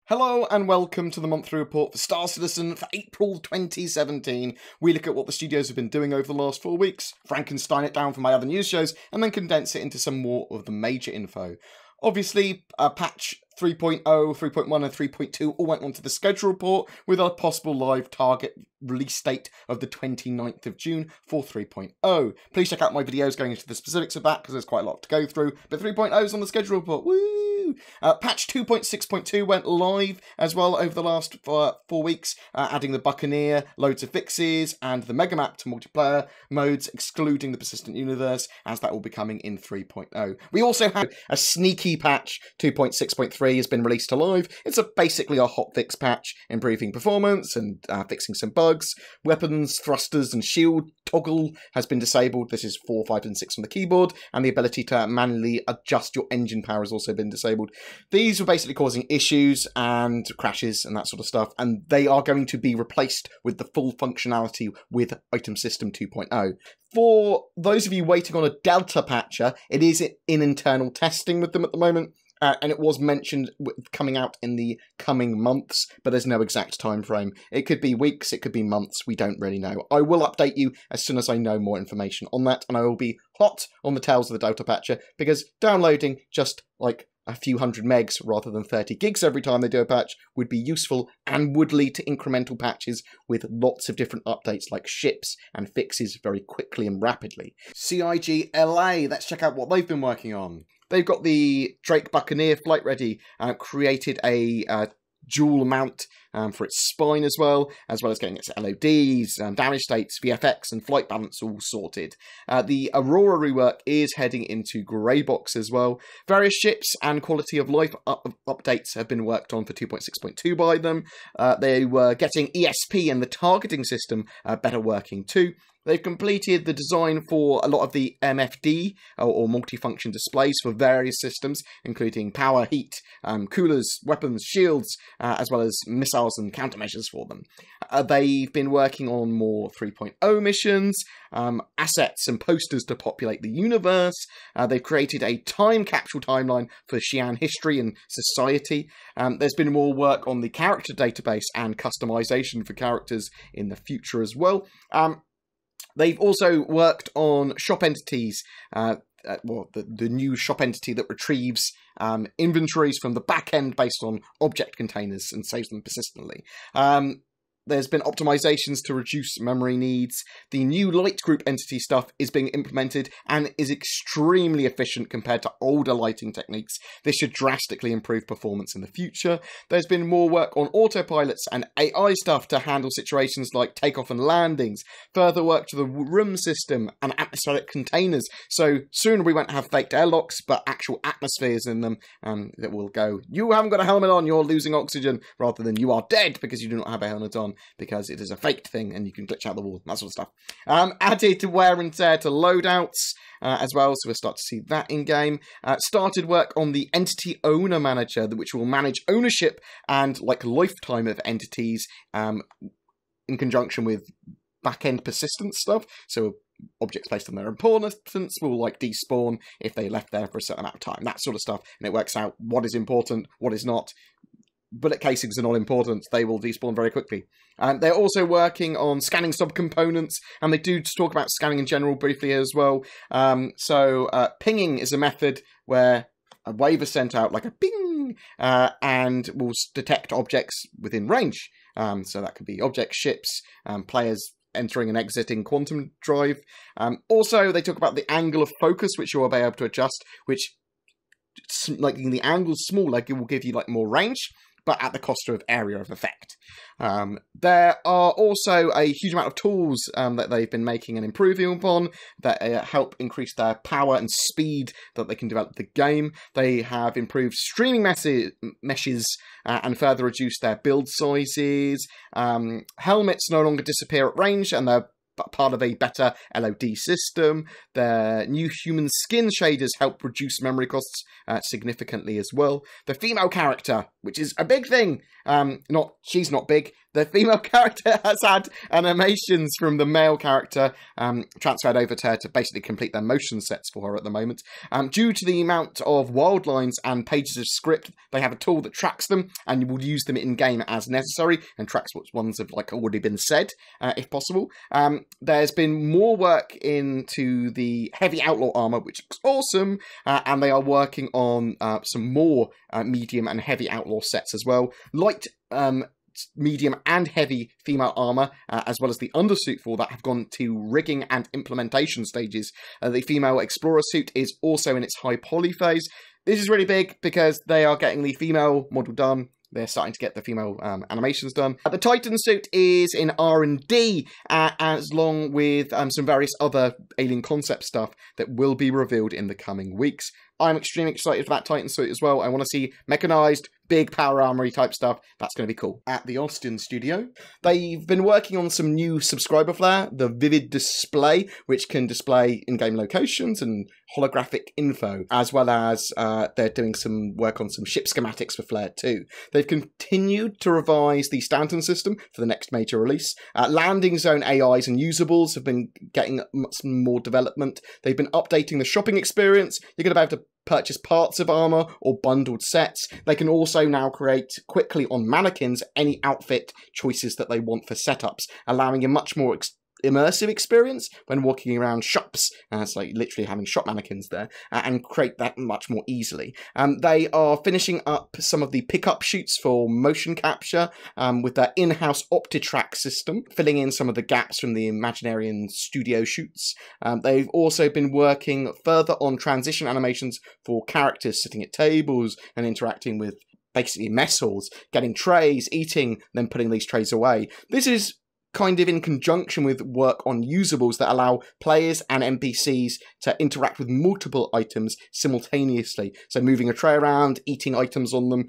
Hello and welcome to the monthly report for Star Citizen for April 2017. We look at what the studios have been doing over the last 4 weeks, Frankenstein it down for my other news shows, and then condense it into some more of the major info. Obviously, patch 3.0, 3.1 and 3.2 all went onto the schedule report with a possible live target release date of the 29th of June for 3.0. Please check out my videos going into the specifics of that because there's quite a lot to go through, but 3.0 is on the schedule report. Woo! Patch 2.6.2 went live as well over the last 4 weeks, adding the Buccaneer, loads of fixes, and the Mega Map to multiplayer modes, excluding the Persistent Universe, as that will be coming in 3.0. We also have a sneaky patch, 2.6.3 has been released to live. It's basically a hotfix patch, improving performance and fixing some bugs. Weapons, thrusters, and shield toggle has been disabled. This is 4, 5, and 6 on the keyboard, and the ability to manually adjust your engine power has also been disabled. These were basically causing issues and crashes and that sort of stuff, and they are going to be replaced with the full functionality with Item System 2.0. For those of you waiting on a Delta patcher, it is in internal testing with them at the moment. And it was mentioned coming out in the coming months, but there's no exact time frame. It could be weeks, it could be months, we don't really know. I will update you as soon as I know more information on that, and I will be hot on the tails of the Delta patcher, because downloading just like a few hundred megs rather than 30 gigs every time they do a patch would be useful and would lead to incremental patches with lots of different updates like ships and fixes very quickly and rapidly. CIG LA, let's check out what they've been working on. They've got the Drake Buccaneer flight ready, created a dual mount for its spine as well as getting its LODs, damage states, VFX, and flight balance all sorted. The Aurora rework is heading into grey box as well. Various ships and quality of life updates have been worked on for 2.6.2 by them. They were getting ESP and the targeting system better working too. They've completed the design for a lot of the MFD, or multifunction displays for various systems, including power, heat, coolers, weapons, shields, as well as missiles and countermeasures for them. They've been working on more 3.0 missions, assets and posters to populate the universe. They've created a time capsule timeline for Xi'an history and society. There's been more work on the character database and customization for characters in the future as well. They've also worked on shop entities, the new shop entity that retrieves inventories from the back end based on object containers and saves them persistently. There's been optimizations to reduce memory needs. The new light group entity stuff is being implemented and is extremely efficient compared to older lighting techniques. This should drastically improve performance in the future. There's been more work on autopilots and AI stuff to handle situations like takeoff and landings. Further work to the room system and atmospheric containers. So soon we won't have faked airlocks, but actual atmospheres in them that will go, you haven't got a helmet on, you're losing oxygen, rather than you are dead because you do not have a helmet on, because it is a faked thing and you can glitch out the wall, that sort of stuff. Added wear and tear to loadouts as well, so we'll start to see that in game. Started work on the Entity Owner Manager, which will manage ownership and like lifetime of entities in conjunction with back-end persistence stuff. So objects based on their importance will like despawn if they left there for a certain amount of time, that sort of stuff, and it works out what is important, what is not. Bullet casings are not important, they will despawn very quickly. They're also working on scanning subcomponents, and they do talk about scanning in general briefly as well. Pinging is a method where a wave is sent out like a ping, and will detect objects within range. So that could be objects, ships, players entering and exiting quantum drive. Also, they talk about the angle of focus, which you'll be able to adjust, which, like, the angle's smaller, it will give you like more range, but at the cost of area of effect. There are also a huge amount of tools that they've been making and improving upon that help increase their power and speed that they can develop the game. They have improved streaming meshes and further reduced their build sizes. Helmets no longer disappear at range, and they're part of a better LOD system. Their new human skin shaders help reduce memory costs significantly as well. The female character, which is a big thing, she's not big, The female character has had animations from the male character transferred over to her to basically complete their motion sets for her at the moment. Due to the amount of wild lines and pages of script, they have a tool that tracks them, and you will use them in-game as necessary, and tracks which ones have already been said, if possible. There's been more work into the heavy outlaw armor, which is awesome, and they are working on some more medium and heavy outlaw sets as well. Light, medium and heavy female armor, as well as the undersuit for that, have gone to rigging and implementation stages. The female explorer suit is also in its high poly phase. This is really big because they are getting the female model done. They're starting to get the female animations done. The Titan suit is in R&D, as long with some various other alien concept stuff that will be revealed in the coming weeks. I'm extremely excited for that Titan suit as well. I want to see mechanized, big power armory type stuff. That's going to be cool. At the Austin studio, they've been working on some new subscriber flare, the Vivid Display, which can display in-game locations and holographic info, as well as they're doing some work on some ship schematics for Flare 2. They've continued to revise the Stanton system for the next major release. Landing zone AIs and usables have been getting much more development. They've been updating the shopping experience. You're going to be able to purchase parts of armor or bundled sets. They can also now create quickly on mannequins any outfit choices that they want for setups, allowing a much more immersive experience when walking around shops. It's like literally having shop mannequins there, and create that much more easily. They are finishing up some of the pickup shoots for motion capture with their in-house OptiTrack system, filling in some of the gaps from the Imaginarium studio shoots. They've also been working further on transition animations for characters sitting at tables and interacting with basically mess halls, getting trays, eating, then putting these trays away. This is kind of in conjunction with work on usables that allow players and NPCs to interact with multiple items simultaneously. So moving a tray around, eating items on them,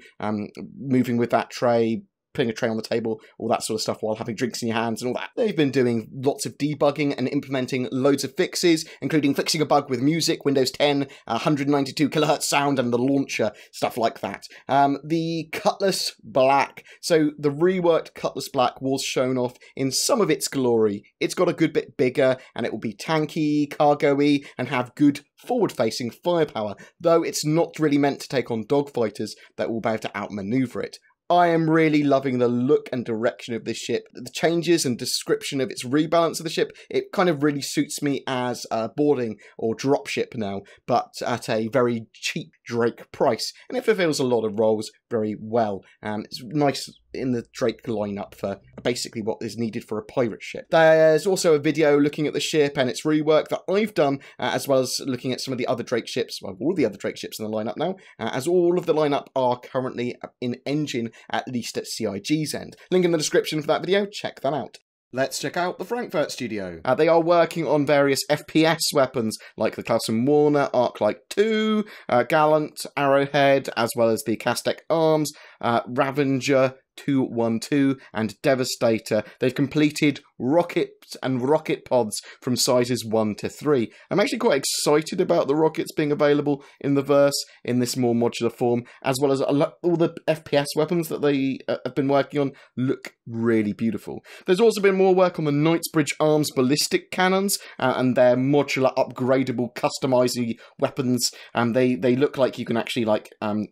moving with that tray, putting a tray on the table, all that sort of stuff while having drinks in your hands and all that. They've been doing lots of debugging and implementing loads of fixes, including fixing a bug with music, Windows 10, 192 kilohertz sound, and the launcher, stuff like that. The Cutlass Black. So the reworked Cutlass Black was shown off in some of its glory. It's got a good bit bigger, and it will be tanky, cargo-y, and have good forward-facing firepower, though it's not really meant to take on dogfighters that will be able to outmaneuver it. I am really loving the look and direction of this ship. The changes and description of its rebalance of the ship, it kind of really suits me as a boarding or dropship now, but at a very cheap Drake price. And it fulfills a lot of roles very well. It's nice in the Drake lineup for basically what is needed for a pirate ship. There's also a video looking at the ship and its rework that I've done, as well as looking at some of the other Drake ships, well, all the other Drake ships in the lineup now, as all of the lineup are currently in engine, at least at CIG's end. Link in the description for that video, check that out. Let's check out the Frankfurt studio. They are working on various FPS weapons like the Clausen Warner Arclight 2, Gallant, Arrowhead, as well as the Castec Arms, Ravenger 212 and Devastator. They've completed rockets and rocket pods from sizes 1 to 3. I'm actually quite excited about the rockets being available in the verse in this more modular form, as well as all the FPS weapons that they have been working on look really beautiful. There's also been more work on the Knightsbridge Arms ballistic cannons and their modular upgradable customizing weapons. They look like you can actually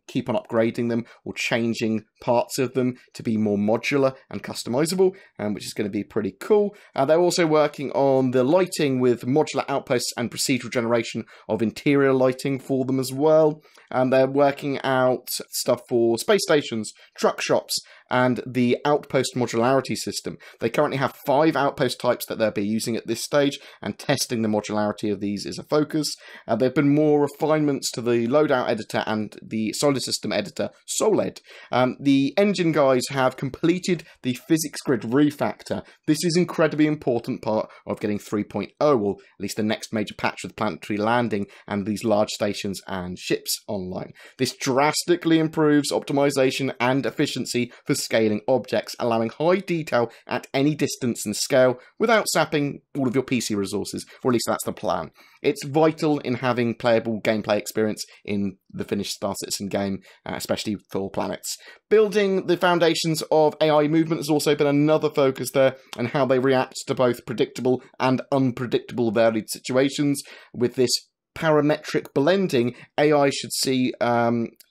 keep on upgrading them or changing parts of them to be more modular and customizable, which is going to be pretty cool. They're also working on the lighting with modular outposts and procedural generation of interior lighting for them as well. And they're working out stuff for space stations, truck shops, and the outpost modularity system. They currently have 5 outpost types that they'll be using at this stage, and testing the modularity of these is a focus. There have been more refinements to the loadout editor and the solar system editor, SolEd. The engine guys have completed the physics grid refactor. This is an incredibly important part of getting 3.0, or at least the next major patch with planetary landing and these large stations and ships online. This drastically improves optimization and efficiency for scaling objects, allowing high detail at any distance and scale without sapping all of your PC resources, or at least that's the plan. It's vital in having playable gameplay experience in the finished Star Citizen game, especially for planets. Building the foundations of AI movement has also been another focus there, and how they react to both predictable and unpredictable varied situations. With this parametric blending, AI should see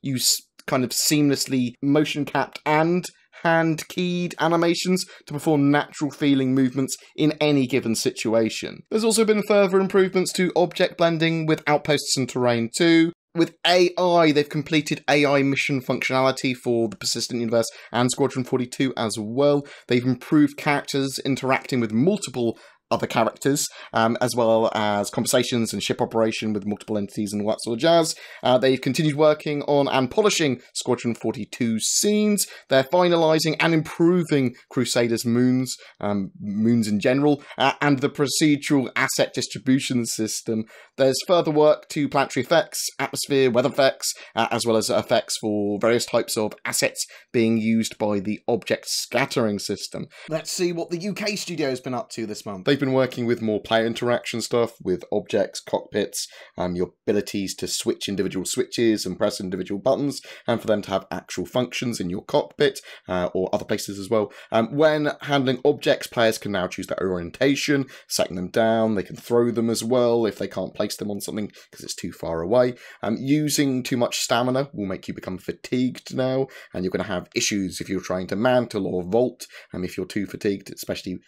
use kind of seamlessly motion-capped and hand-keyed animations to perform natural feeling movements in any given situation. There's also been further improvements to object blending with outposts and terrain too. With AI, they've completed AI mission functionality for the Persistent Universe and Squadron 42 as well. They've improved characters interacting with multiple other characters, as well as conversations and ship operation with multiple entities and all that sort of jazz. They've continued working on and polishing Squadron 42 scenes. They're finalising and improving Crusaders' moons in general, and the procedural asset distribution system. There's further work to planetary effects, atmosphere, weather effects, as well as effects for various types of assets being used by the object scattering system. Let's see what the UK studio's been up to this month. They've been working with more player interaction stuff with objects, cockpits, your abilities to switch individual switches and press individual buttons, and for them to have actual functions in your cockpit or other places as well. When handling objects, players can now choose their orientation, setting them down. They can throw them as well if they can't place them on something because it's too far away. Using too much stamina will make you become fatigued now, and you're going to have issues if you're trying to mantle or vault, if you're too fatigued, especially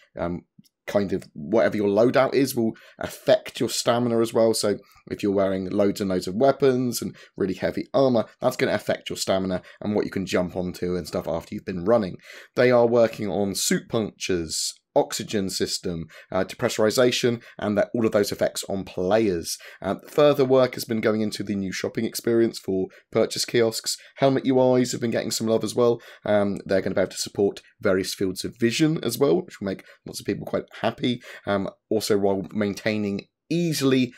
kind of whatever your loadout is will affect your stamina as well. So if you're wearing loads and loads of weapons and really heavy armor, that's going to affect your stamina and what you can jump onto and stuff after you've been running. They are working on suit punctures, oxygen system, depressurization, and all of those effects on players. Further work has been going into the new shopping experience for purchase kiosks. Helmet UIs have been getting some love as well. They're going to be able to support various fields of vision as well, which will make lots of people quite happy. Also, while maintaining easily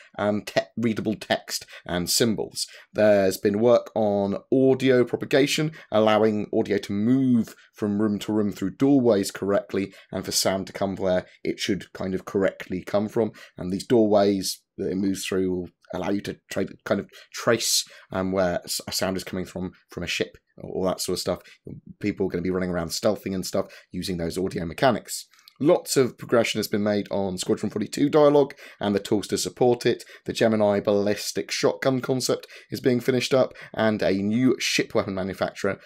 readable text and symbols. There's been work on audio propagation, allowing audio to move from room to room through doorways correctly, and for sound to come where it should kind of correctly come from. And these doorways that it moves through will allow you to kind of trace where a sound is coming from a ship, all that sort of stuff. People are going to be running around stealthing and stuff using those audio mechanics. Lots of progression has been made on Squadron 42 dialogue and the tools to support it. The Gemini ballistic shotgun concept is being finished up, and a new ship weapon manufacturer,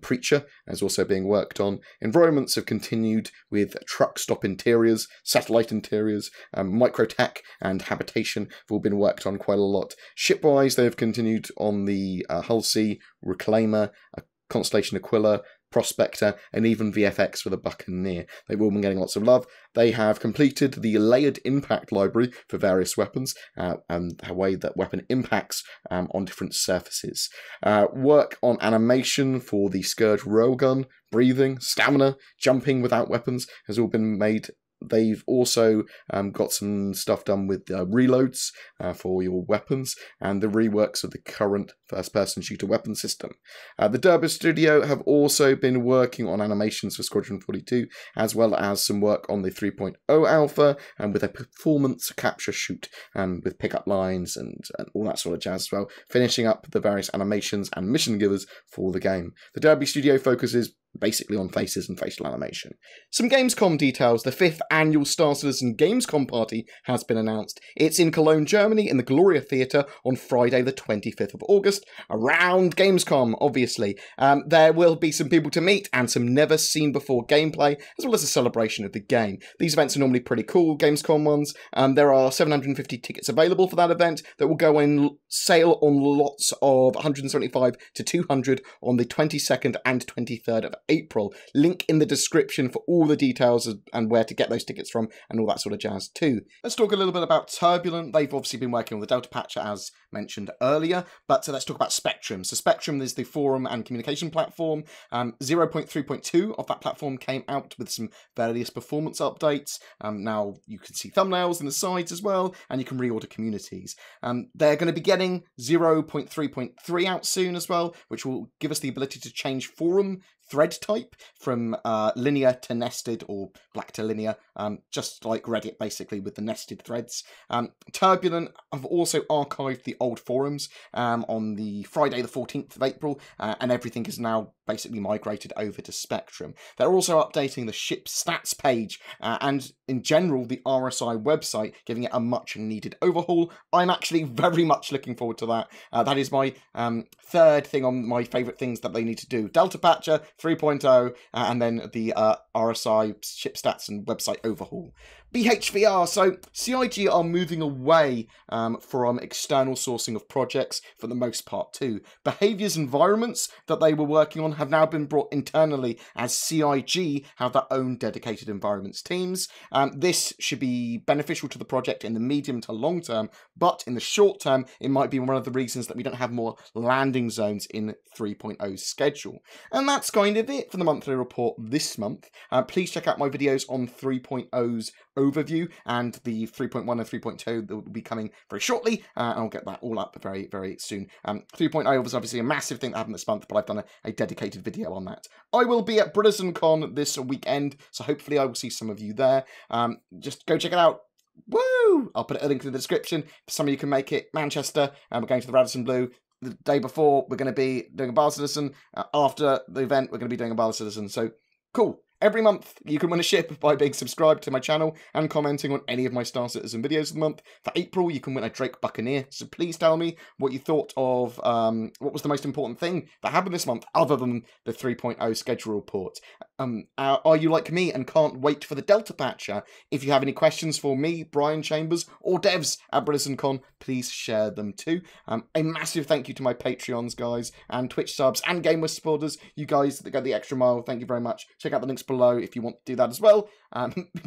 Preacher, is also being worked on. Environments have continued with truck stop interiors, satellite interiors, microtech and habitation have all been worked on quite a lot. Shipwise, they have continued on the Hull C, Reclaimer, Constellation Aquila, Prospector, and even VFX for the Buccaneer. They've all been getting lots of love. They have completed the layered impact library for various weapons and the way that weapon impacts on different surfaces. Work on animation for the Scourge railgun, breathing, stamina, jumping without weapons has all been made. They've also got some stuff done with reloads for your weapons and the reworks of the current first-person shooter weapon system. The Durban studio have also been working on animations for Squadron 42, as well as some work on the 3.0 alpha and with a performance capture shoot with pickup lines and all that sort of jazz as well, finishing up the various animations and mission givers for the game. The Derby studio focuses basically on faces and facial animation. Some Gamescom details. The 5th annual Star Citizen Gamescom party has been announced. It's in Cologne, Germany, in the Gloria Theatre on Friday the 25th of August, around Gamescom, obviously. There will be some people to meet and some never-seen-before gameplay, as well as a celebration of the game. These events are normally pretty cool, Gamescom ones. There are 750 tickets available for that event that will go on sale on lots of 175 to 200 on the 22nd and 23rd of April. Link in the description for all the details and where to get those tickets from and all that sort of jazz too. Let's talk a little bit about Turbulent. They've obviously been working on the Delta patch as mentioned earlier, but let's talk about Spectrum. So Spectrum is the forum and communication platform. 0.3.2 of that platform came out with some various performance updates. Now you can see thumbnails in the sides as well, and you can reorder communities. They're going to be getting 0.3.3 out soon as well, which will give us the ability to change forum thread type from linear to nested or black to linear, just like Reddit basically with the nested threads. Turbulent have also archived the old forums on the Friday the 14th of April, and everything is now basically migrated over to Spectrum. They're also updating the ship stats page and in general the RSI website, giving it a much needed overhaul. I'm actually very much looking forward to that. That is my third thing on my favourite things that they need to do. Delta Patcher 3.0 and then the RSI ship stats and website overhaul. BHVR, so CIG are moving away from external sourcing of projects for the most part too. Behaviours environments that they were working on have now been brought internally as CIG have their own dedicated environments teams. This should be beneficial to the project in the medium to long term, but in the short term it might be one of the reasons that we don't have more landing zones in 3.0's schedule. And that's kind of it for the monthly report this month. Please check out my videos on 3.0's overview and the 3.1 and 3.2 that will be coming very shortly. I'll get that all up very, very soon. 3.0 was obviously a massive thing that happened this month, but I've done a dedicated video on that. I will be at BoredGamer this weekend, so hopefully I will see some of you there. Just go check it out. Woo! I'll put a link in the description. Some of you can make it. Manchester, we're going to the Radisson Blu. The day before, we're going to be doing a Bar Citizen. After the event, we're going to be doing a Bar Citizen. So, cool. Every month, you can win a ship by being subscribed to my channel and commenting on any of my Star Citizen videos of the month. For April, you can win a Drake Buccaneer. So please tell me what you thought of what was the most important thing that happened this month other than the 3.0 schedule report. Are you like me and can't wait for the Delta Patcher? If you have any questions for me, Brian Chambers, or devs at BoredGamer, please share them too. A massive thank you to my Patreons, guys, and Twitch subs, and Gamer supporters. You guys that go the extra mile, thank you very much. Check out the links below if you want to do that as well.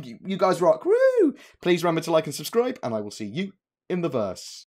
You guys rock. Woo! Please remember to like and subscribe, and I will see you in the verse.